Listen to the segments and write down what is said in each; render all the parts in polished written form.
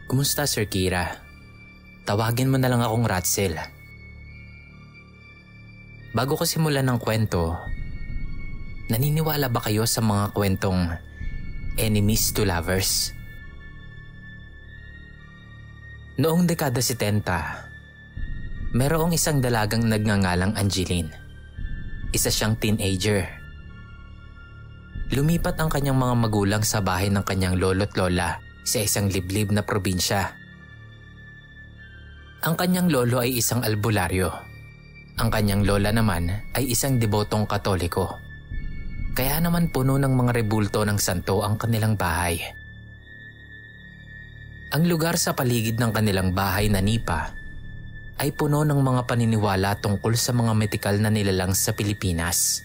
Kumusta, Sir Kira? Tawagin mo na lang akong Ratzel. Bago ko simulan ng kwento, naniniwala ba kayo sa mga kwentong enemies to lovers? Noong dekada 70, merong isang dalagang nagngangalang Angeline. Isa siyang teenager. Lumipat ang kanyang mga magulang sa bahay ng kanyang lolo't lola sa isang liblib na probinsya. Ang kanyang lolo ay isang albularyo. Ang kanyang lola naman ay isang debotong Katoliko. Kaya naman puno ng mga rebulto ng santo ang kanilang bahay. Ang lugar sa paligid ng kanilang bahay na nipa ay puno ng mga paniniwala tungkol sa mga metikal na nilalang sa Pilipinas.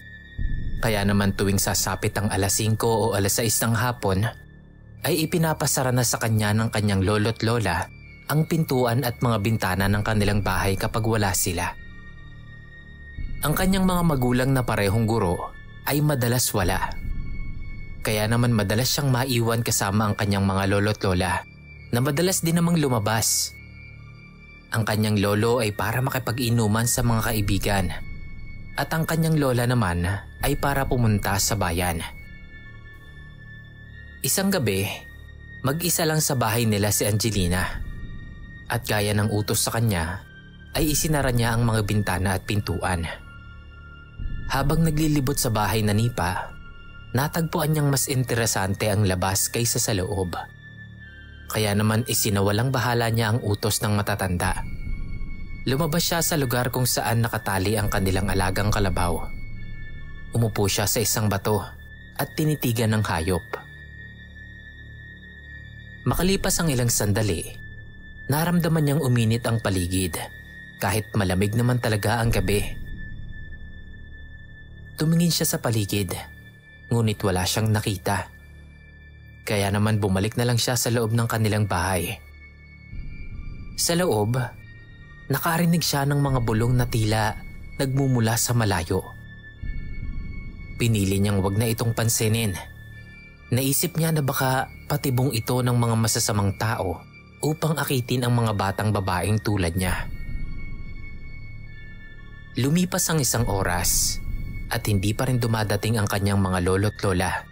Kaya naman tuwing sasapit ang alas 5 o alas 6 ng hapon, ay ipinapasara na sa kanya ng kanyang lolo't lola ang pintuan at mga bintana ng kanilang bahay kapag wala sila. Ang kanyang mga magulang na parehong guro ay madalas wala. Kaya naman madalas siyang maiwan kasama ang kanyang mga lolo't lola na madalas din namang lumabas. Ang kanyang lolo ay para makipag-inuman sa mga kaibigan at ang kanyang lola naman ay para pumunta sa bayan. Isang gabi, mag-isa lang sa bahay nila si Angelina at gaya ng utos sa kanya ay isinara niya ang mga bintana at pintuan. Habang naglilibot sa bahay na nipa, natagpuan niyang mas interesante ang labas kaysa sa loob. Kaya naman isinawalang bahala niya ang utos ng matatanda. Lumabas siya sa lugar kung saan nakatali ang kanilang alagang kalabaw. Umupo siya sa isang bato at tinitigan ng hayop. Makalipas ang ilang sandali, naramdaman niyang uminit ang paligid kahit malamig naman talaga ang gabi. Tumingin siya sa paligid, ngunit wala siyang nakita. Kaya naman bumalik na lang siya sa loob ng kanilang bahay. Sa loob, nakarinig siya ng mga bulong na tila nagmumula sa malayo. Pinili niyang wag na itong pansinin. Naisip niya na baka patibong ito ng mga masasamang tao upang akitin ang mga batang babaeng tulad niya. Lumipas ang isang oras at hindi pa rin dumadating ang kanyang mga lolo't lola.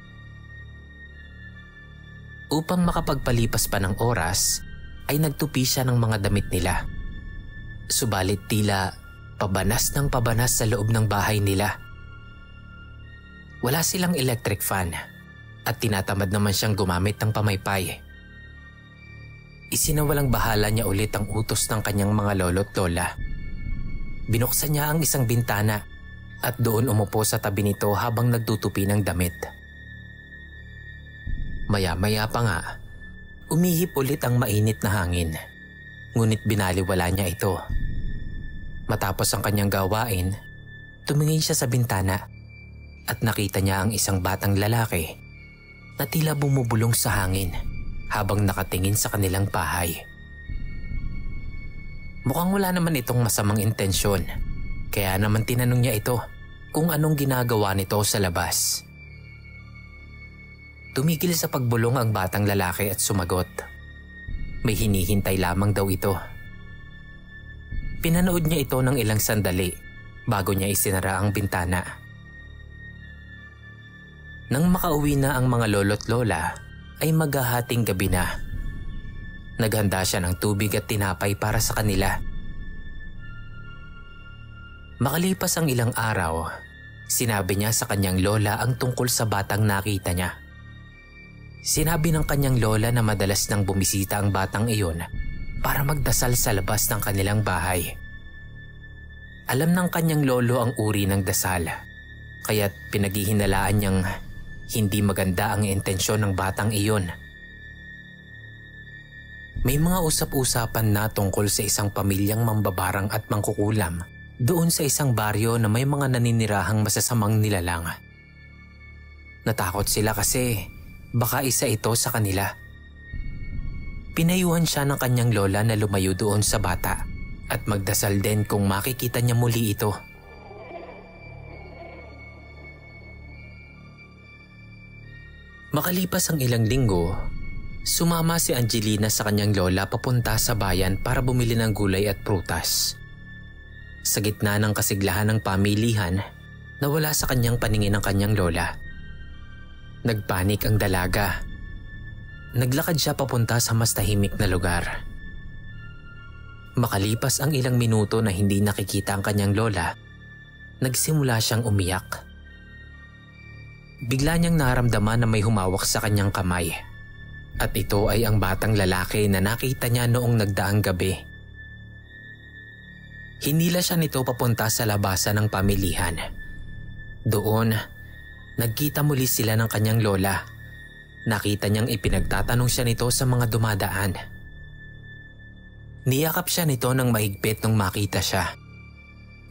Upang makapagpalipas pa ng oras, ay nagtupi siya ng mga damit nila. Subalit tila pabanas ng pabanas sa loob ng bahay nila. Wala silang electric fan at tinatamad naman siyang gumamit ng pamaypay. Isinawalang bahala niya ulit ang utos ng kanyang mga lolo't lola. Binuksan niya ang isang bintana at doon umupo sa tabi nito habang nagtutupi ng damit. Maya-maya pa nga, umihip ulit ang mainit na hangin, ngunit binaliwala niya ito. Matapos ang kanyang gawain, tumingin siya sa bintana at nakita niya ang isang batang lalaki na tila bumubulong sa hangin habang nakatingin sa kanilang bahay. Mukhang wala naman itong masamang intensyon, kaya naman tinanong niya ito kung anong ginagawa nito sa labas. Tumigil sa pagbulong ang batang lalaki at sumagot. May hinihintay lamang daw ito. Pinanood niya ito ng ilang sandali bago niya isinara ang bintana. Nang makauwi na ang mga lolo't lola, ay maghahating gabi na. Naghanda siya ng tubig at tinapay para sa kanila. Makalipas ang ilang araw, sinabi niya sa kanyang lola ang tungkol sa batang nakita niya. Sinabi ng kanyang lola na madalas nang bumisita ang batang iyon para magdasal sa labas ng kanilang bahay. Alam ng kanyang lolo ang uri ng dasal, kaya't pinaghihinalaan niyang hindi maganda ang intensyon ng batang iyon. May mga usap-usapan na tungkol sa isang pamilyang mambabarang at mangkukulam doon sa isang baryo na may mga naninirahang masasamang nilalang. Natakot sila kasi baka isa ito sa kanila. Pinayuhan siya ng kanyang lola na lumayo doon sa bata at magdasal din kung makikita niya muli ito. Makalipas ang ilang linggo, Sumama si Angelina sa kanyang lola papunta sa bayan para bumili ng gulay at prutas. Sa gitna ng kasiglahan ng pamilihan, nawala sa kanyang paningin ang kanyang lola. Nagpanik ang dalaga. Naglakad siya papunta sa mas tahimik na lugar. Makalipas ang ilang minuto na hindi nakikita ang kanyang lola, nagsimula siyang umiyak. Bigla niyang naramdaman na may humawak sa kanyang kamay. At ito ay ang batang lalaki na nakita niya noong nagdaang gabi. Hinila siya nito papunta sa labasan ng pamilihan. Doon, nagkita muli sila ng kanyang lola. Nakita niyang ipinagtatanong siya nito sa mga dumadaan. Niyakap siya nito ng mahigpit nung makita siya.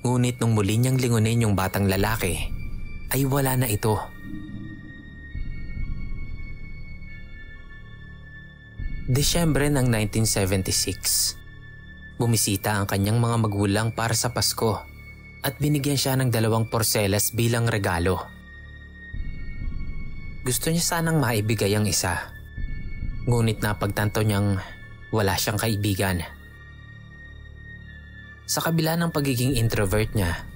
Ngunit nung muli niyang lingunin yung batang lalaki, ay wala na ito. Desyembre ng 1976. Bumisita ang kanyang mga magulang para sa Pasko at binigyan siya ng 2 porselas bilang regalo. Gusto niya sanang maibigay ang isa. Ngunit napagtanto niyang wala siyang kaibigan. Sa kabila ng pagiging introvert niya,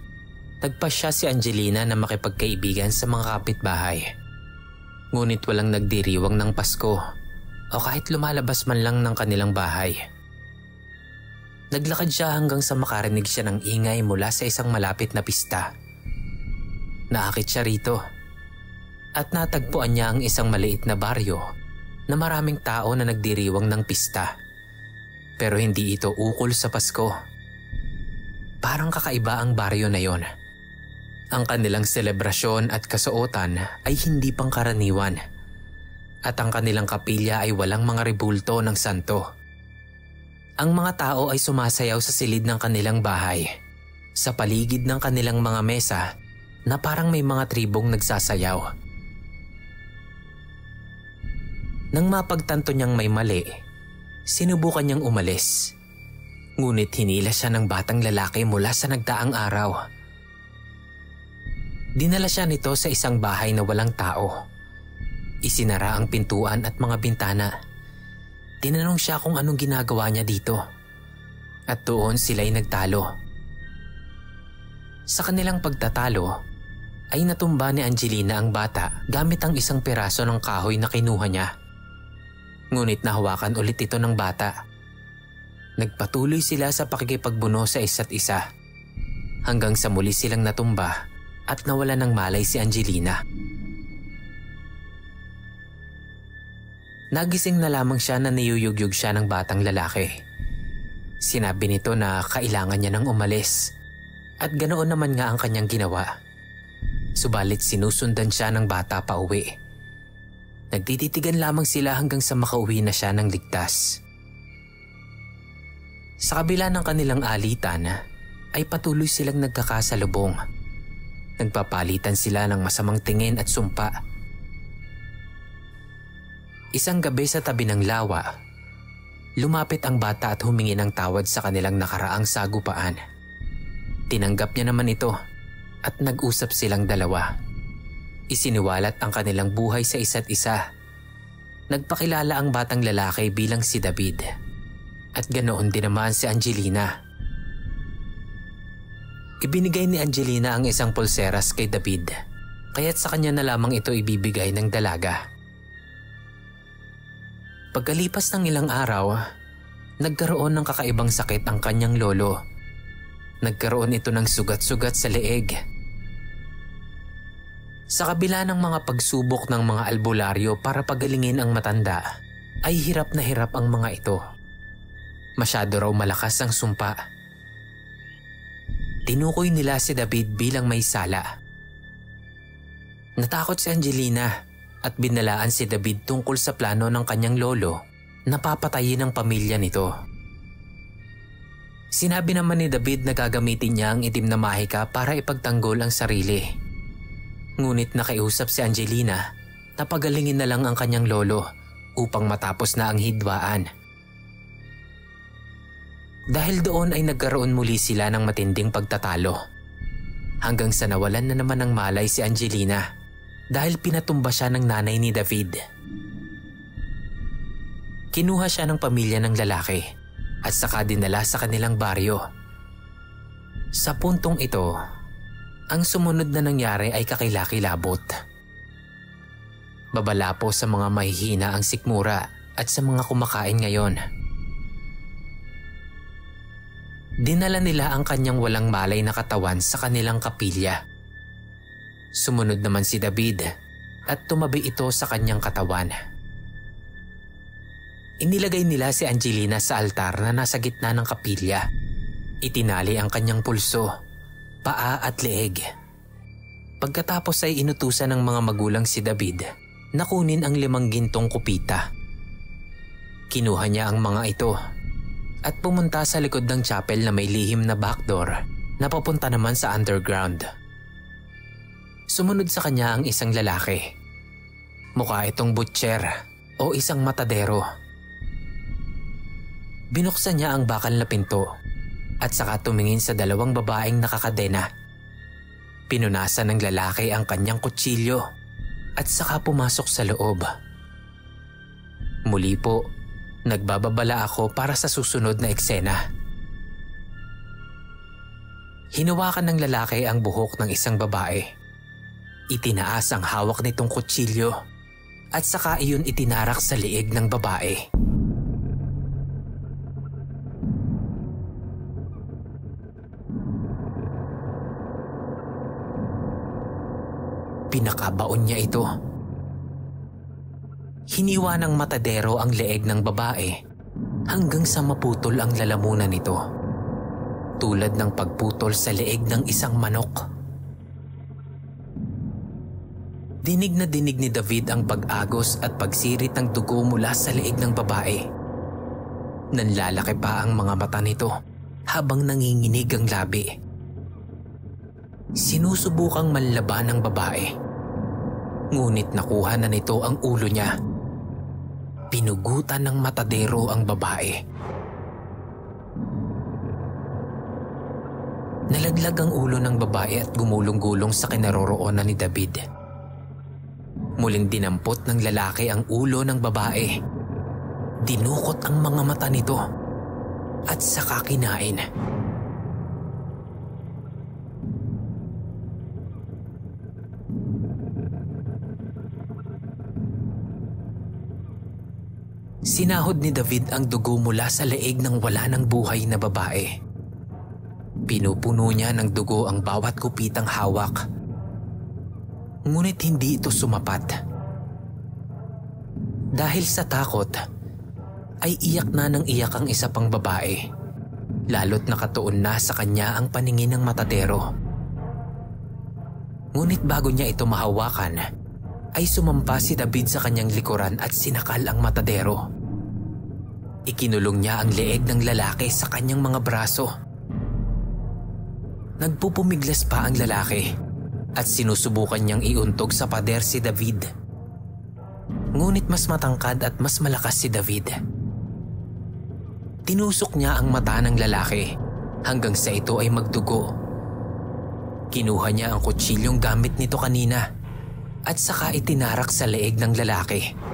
nagpasya si Angelina na makipagkaibigan sa mga kapitbahay. Ngunit walang nagdiriwang ng Pasko o kahit lumalabas man lang ng kanilang bahay. Naglakad siya hanggang sa makarinig siya ng ingay mula sa isang malapit na pista. Naakit siya rito at natagpuan niya ang isang maliit na baryo na maraming tao na nagdiriwang ng pista. Pero hindi ito ukol sa Pasko. Parang kakaiba ang baryo na yon. Ang kanilang selebrasyon at kasuotan ay hindi pangkaraniwan. At ang kanilang kapilya ay walang mga rebulto ng santo. Ang mga tao ay sumasayaw sa silid ng kanilang bahay, sa paligid ng kanilang mga mesa na parang may mga tribong nagsasayaw. Nang mapagtanto niyang may mali, sinubukan niyang umalis. Ngunit hinila siya ng batang lalaki mula sa nagdaang araw. Dinala siya nito sa isang bahay na walang tao. Isinara ang pintuan at mga bintana. Tinanong siya kung anong ginagawa niya dito. At doon sila'y nagtalo. Sa kanilang pagtatalo, ay natumba ni Angelina ang bata gamit ang isang piraso ng kahoy na kinuha niya. Ngunit nahawakan ulit ito ng bata. Nagpatuloy sila sa pakikipagbuno sa isa't isa. Hanggang sa muli silang natumba at nawala ng malay si Angelina. Nagising na lamang siya na niyuyugyug siya ng batang lalaki. Sinabi nito na kailangan niya nang umalis at ganoon naman nga ang kanyang ginawa. Subalit sinusundan siya ng bata pa uwi. Nagtititigan lamang sila hanggang sa makauwi na siya ng ligtas. Sa kabila ng kanilang alitan ay patuloy silang nagkakasalubong. Nagpapalitan sila ng masamang tingin at sumpa. Isang gabi sa tabi ng lawa, lumapit ang bata at humingi ng tawad sa kanilang nakaraang sagupaan. Tinanggap niya naman ito at nag-usap silang dalawa. Isiniwalat ang kanilang buhay sa isa't isa. Nagpakilala ang batang lalaki bilang si David at ganoon din naman si Angelina. Ibinigay ni Angelina ang isang pulseras kay David, kaya't sa kanya na lamang ito ibibigay ng dalaga. Pagkalipas ng ilang araw, nagkaroon ng kakaibang sakit ang kanyang lolo. Nagkaroon ito ng sugat-sugat sa leeg. Sa kabila ng mga pagsubok ng mga albularyo para pagalingin ang matanda, ay hirap na hirap ang mga ito. Masyado raw malakas ang sumpa. Tinukoy nila si David bilang may sala. Natakot si Angelina at binalaan si David tungkol sa plano ng kanyang lolo na papatayin ang pamilya nito. Sinabi naman ni David na gagamitin niya ang itim na mahika para ipagtanggol ang sarili. Ngunit nakiusap si Angelina na pagalingin na lang ang kanyang lolo upang matapos na ang hidwaan. Dahil doon ay nagkaroon muli sila ng matinding pagtatalo. Hanggang sa nawalan na naman ng malay si Angelina dahil pinatumba siya ng nanay ni David. Kinuha siya ng pamilya ng lalaki at saka dinala sa kanilang baryo. Sa puntong ito, ang sumunod na nangyari ay kakilakilabot. Babala po sa mga mahihina ang sikmura at sa mga kumakain ngayon. Dinala nila ang kanyang walang malay na katawan sa kanilang kapilya. Sumunod naman si David at tumabi ito sa kanyang katawan. Inilagay nila si Angelina sa altar na nasa gitna ng kapilya. Itinali ang kanyang pulso, paa at leeg. Pagkatapos ay inutusan ng mga magulang si David na kunin ang 5 gintong kupita. Kinuha niya ang mga ito at pumunta sa likod ng chapel na may lihim na backdoor na papunta naman sa underground. Sumunod sa kanya ang isang lalaki. Mukha itong butcher o isang matadero. Binuksan niya ang bakal na pinto at saka tumingin sa 2 babaeng nakakadena. Pinunasan ng lalaki ang kanyang kutsilyo at saka pumasok sa loob. Muli po, nagbababala ako para sa susunod na eksena. Hinawakan ng lalaki ang buhok ng isang babae. Itinaas ang hawak nitong kutsilyo at saka iyon itinarak sa liig ng babae. Pinakabaon niya ito. Hiniwa ng matadero ang leeg ng babae hanggang sa maputol ang lalamunan nito, tulad ng pagputol sa leeg ng isang manok. Dinig na dinig ni David ang pag-agos at pagsirit ng dugo mula sa leeg ng babae. Nanlalaki pa ang mga mata nito habang nanginginig ang labi. Sinusubukang manlaban ng babae. Ngunit nakuha na nito ang ulo niya. Pinugutan ng matadero ang babae. Nalaglag ang ulo ng babae at gumulong-gulong sa kinaroroonan ni David. Muling dinampot ng lalaki ang ulo ng babae. Dinukot ang mga mata nito at saka kinain. Sinahod ni David ang dugo mula sa leeg ng wala ng buhay na babae. Pinupuno niya ng dugo ang bawat kupitang hawak. Ngunit hindi ito sumapat. Dahil sa takot, ay iyak na ng iyak ang isa pang babae. Lalo't nakatuon na sa kanya ang paningin ng matadero. Ngunit bago niya ito mahawakan, ay sumampa si David sa kanyang likuran at sinakal ang matadero. Ikinulong niya ang leeg ng lalaki sa kanyang mga braso. Nagpupumiglas pa ang lalaki at sinusubukan niyang iuntog sa pader si David. Ngunit mas matangkad at mas malakas si David. Tinusok niya ang mata ng lalaki hanggang sa ito ay magdugo. Kinuha niya ang kutsilyong gamit nito kanina at saka itinarak sa leeg ng lalaki.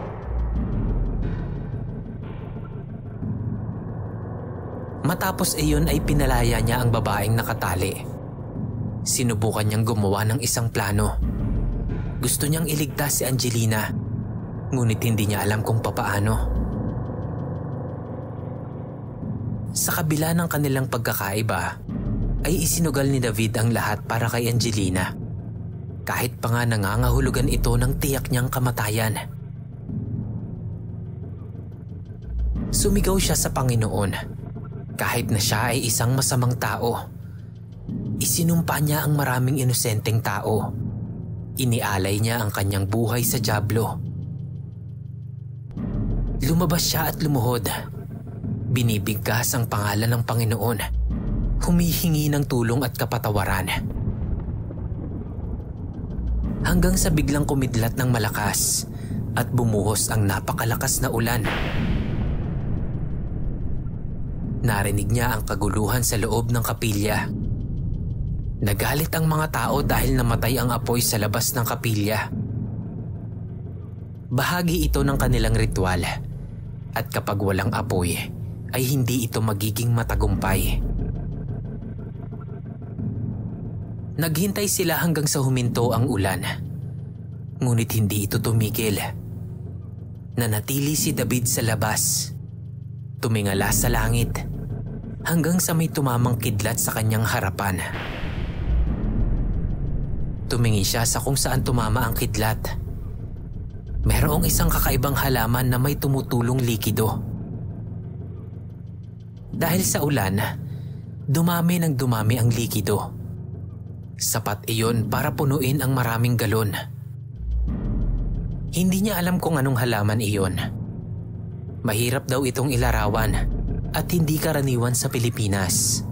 Matapos iyon ay pinalaya niya ang babaeng nakatali. Sinubukan niyang gumawa ng isang plano. Gusto niyang iligtas si Angelina, ngunit hindi niya alam kung papaano. Sa kabila ng kanilang pagkakaiba, ay isinugal ni David ang lahat para kay Angelina. Kahit pa nga nangangahulugan ito ng tiyak niyang kamatayan. Sumigaw siya sa Panginoon. Kahit na siya ay isang masamang tao, isinumpa niya ang maraming inosenteng tao. Inialay niya ang kanyang buhay sa dyablo. Lumabas siya at lumuhod. Binibigkas ang pangalan ng Panginoon. Humihingi ng tulong at kapatawaran. Hanggang sa biglang kumidlat ng malakas at bumuhos ang napakalakas na ulan. Narinig niya ang kaguluhan sa loob ng kapilya. Nagalit ang mga tao dahil namatay ang apoy sa labas ng kapilya. Bahagi ito ng kanilang ritual. At kapag walang apoy, ay hindi ito magiging matagumpay. Naghintay sila hanggang sa huminto ang ulan. Ngunit hindi ito tumigil. Nanatili si David sa labas. Tumingala sa langit hanggang sa may tumamang kidlat sa kanyang harapan. Tumingin siya sa kung saan tumama ang kidlat. Mayroong isang kakaibang halaman na may tumutulong likido. Dahil sa ulan, dumami ng dumami ang likido. Sapat iyon para punuin ang maraming galon. Hindi niya alam kung anong halaman iyon. Mahirap daw itong ilarawan at hindi karaniwan sa Pilipinas.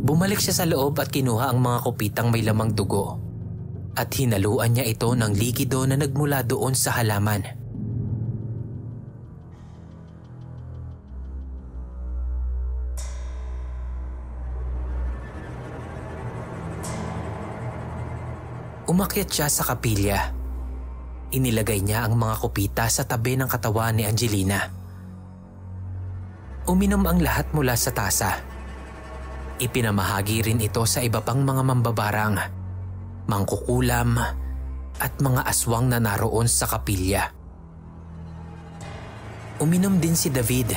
Bumalik siya sa loob at kinuha ang mga kupitang may lamang dugo. At hinaluan niya ito ng likido na nagmula doon sa halaman. Umakyat siya sa kapilya. Inilagay niya ang mga kupita sa tabi ng katawan ni Angelina. Uminom ang lahat mula sa tasa. Ipinamahagi rin ito sa iba pang mga mambabarang, mangkukulam at mga aswang na naroon sa kapilya. Uminom din si David,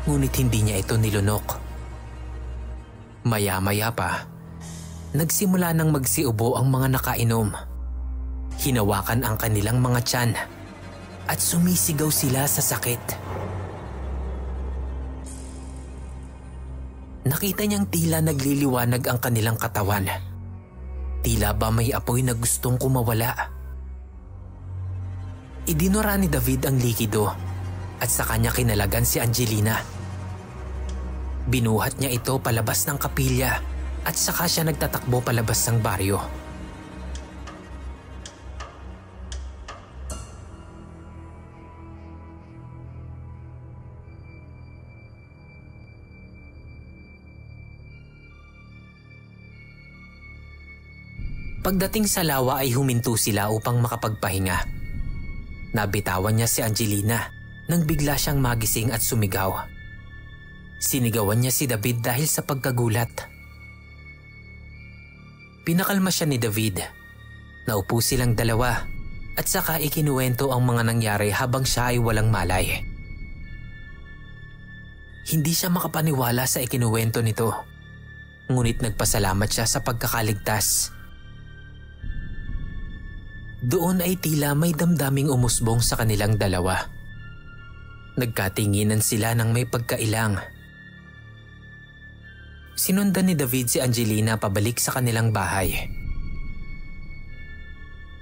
ngunit hindi niya ito nilunok. Maya-maya pa, nagsimula nang magsiubo ang mga nakainom. Hinawakan ang kanilang mga tiyan at sumisigaw sila sa sakit. Nakita niyang tila nagliliwanag ang kanilang katawan. Tila ba may apoy na gustong kumawala. Idinura ni David ang likido at sa kanya kinalagan si Angelina. Binuhat niya ito palabas ng kapilya at saka siya nagtatakbo palabas ng baryo. Pagdating sa lawa ay huminto sila upang makapagpahinga. Nabitawan niya si Angelina nang bigla siyang magising at sumigaw. Sinigawan niya si David dahil sa pagkagulat. Pinakalma siya ni David. Naupo silang dalawa at saka ikinuwento ang mga nangyari habang siya ay walang malay. Hindi siya makapaniwala sa ikinuwento nito. Ngunit nagpasalamat siya sa pagkakaligtas. Doon ay tila may damdaming umusbong sa kanilang dalawa. Nagkatinginan sila ng may pagkailang. Sinundan ni David si Angelina pabalik sa kanilang bahay.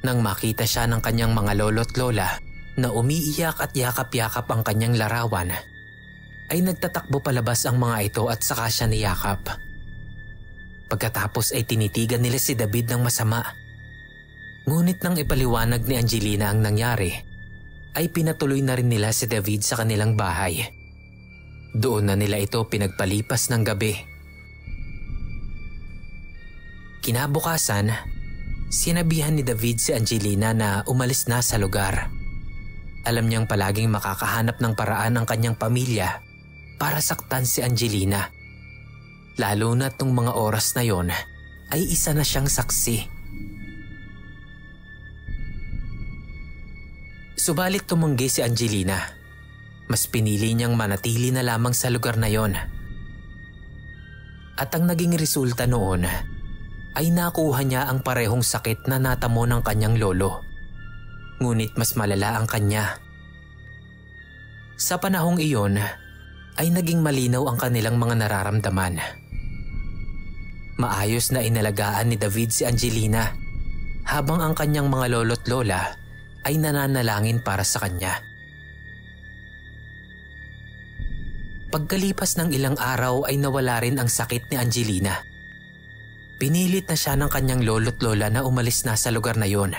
Nang makita siya ng kanyang mga lolo't lola na umiiyak at yakap-yakap ang kanyang larawan, ay nagtatakbo palabas ang mga ito at saka siya niyakap. Pagkatapos ay tinitigan nila si David ng masama. Ngunit nang ipaliwanag ni Angelina ang nangyari, ay pinatuloy na rin nila si David sa kanilang bahay. Doon na nila ito pinagpalipas ng gabi. Kinabukasan, sinabihan ni David si Angelina na umalis na sa lugar. Alam niyang palaging makakahanap ng paraan ang kanyang pamilya para saktan si Angelina. Lalo na't nung mga oras na yon ay isa na siyang saksi. Subalit tumanggi si Angelina. Mas pinili niyang manatili na lamang sa lugar na yon. At ang naging resulta noon ay nakuha niya ang parehong sakit na natamo ng kanyang lolo. Ngunit mas malala ang kanya. Sa panahong iyon ay naging malinaw ang kanilang mga nararamdaman. Maayos na inalagaan ni David si Angelina habang ang kanyang mga lolo't lola ay nananalangin para sa kanya. Pagkalipas ng ilang araw ay nawala rin ang sakit ni Angelina. Pinilit na siya ng kanyang lolo't lola na umalis na sa lugar na yon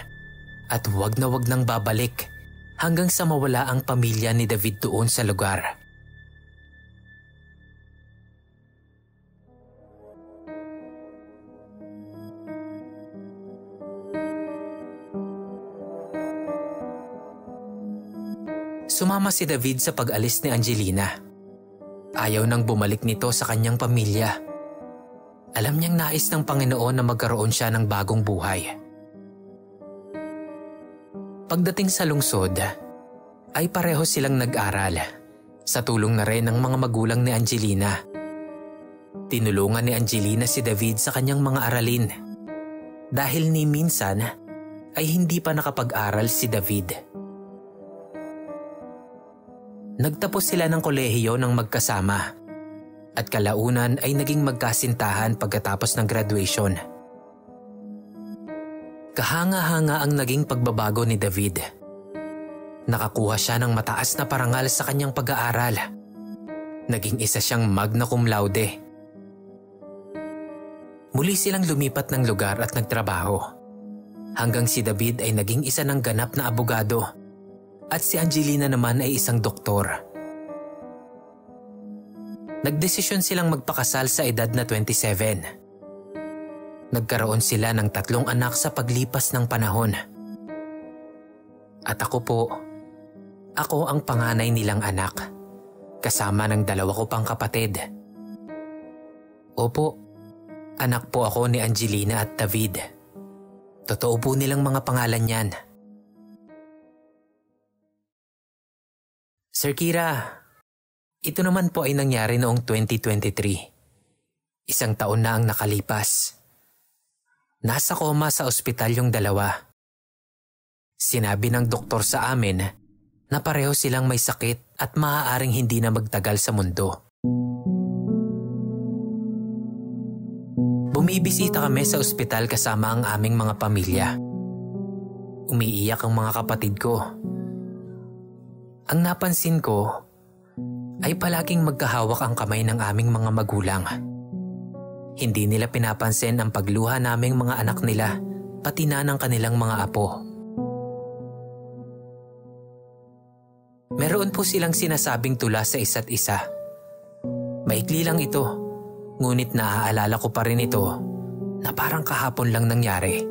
at wag na wag nang babalik hanggang sa mawala ang pamilya ni David doon sa lugar. Sumama si David sa pag-alis ni Angelina. Ayaw nang bumalik nito sa kanyang pamilya. Alam niyang nais ng Panginoon na magkaroon siya ng bagong buhay. Pagdating sa lungsod, ay pareho silang nag-aral. Sa tulong na rin ng mga magulang ni Angelina. Tinulungan ni Angelina si David sa kanyang mga aralin. Dahil ni minsan ay hindi pa nakapag-aral si David. Nagtapos sila ng kolehiyo ng magkasama at kalaunan ay naging magkasintahan pagkatapos ng graduation. Kahanga-hanga ang naging pagbabago ni David. Nakakuha siya ng mataas na parangal sa kanyang pag-aaral. Naging isa siyang magna cum laude. Muli silang lumipat ng lugar at nagtrabaho. Hanggang si David ay naging isa ng ganap na abogado at si Angelina naman ay isang doktor. Nagdesisyon silang magpakasal sa edad na 27. Nagkaroon sila ng 3 anak sa paglipas ng panahon. At ako ang panganay nilang anak, kasama ng 2 ko pang kapatid. Opo, anak po ako ni Angelina at David. Totoo po nilang mga pangalan yan. Sir Kira, ito naman po ay nangyari noong 2023. 1 taon na ang nakalipas. Nasa koma sa ospital yung 2. Sinabi ng doktor sa amin na pareho silang may sakit at maaaring hindi na magtagal sa mundo. Bumibisita kami sa ospital kasama ang aming mga pamilya. Umiiyak ang mga kapatid ko. Ang napansin ko ay palaging magkahawak ang kamay ng aming mga magulang. Hindi nila pinapansin ang pagluha naming mga anak nila, pati na ng kanilang mga apo. Meron po silang sinasabing tula sa isa't isa. Maikli lang ito, ngunit naaalala ko pa rin ito na parang kahapon lang nangyari.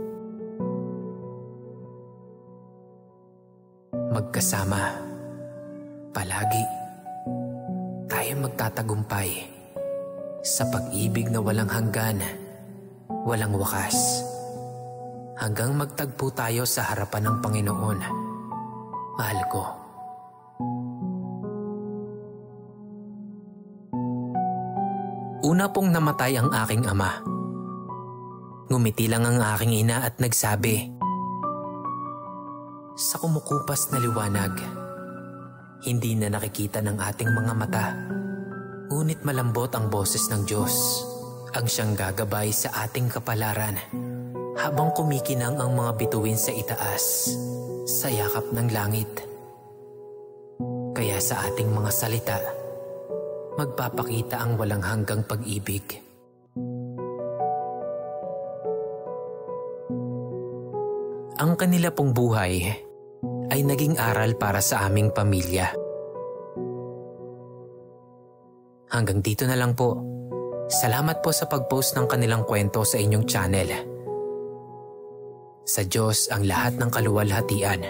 Magkasama, palagi, tayo magtatagumpay sa pag-ibig na walang hanggan, walang wakas, hanggang magtagpo tayo sa harapan ng Panginoon. Mahal ko. Una pong namatay ang aking ama. Ngumiti lang ang aking ina at nagsabi, "Sa kumukupas na liwanag, hindi na nakikita ng ating mga mata, ngunit malambot ang boses ng Diyos, ang siyang gagabay sa ating kapalaran, habang kumikinang ang mga bituin sa itaas, sa yakap ng langit. Kaya sa ating mga salita, magpapakita ang walang hanggang pag-ibig." Ang kanila pong buhay ay naging aral para sa aming pamilya. Hanggang dito na lang po. Salamat po sa pag-post ng kanilang kwento sa inyong channel. Sa Diyos ang lahat ng kaluwalhatian.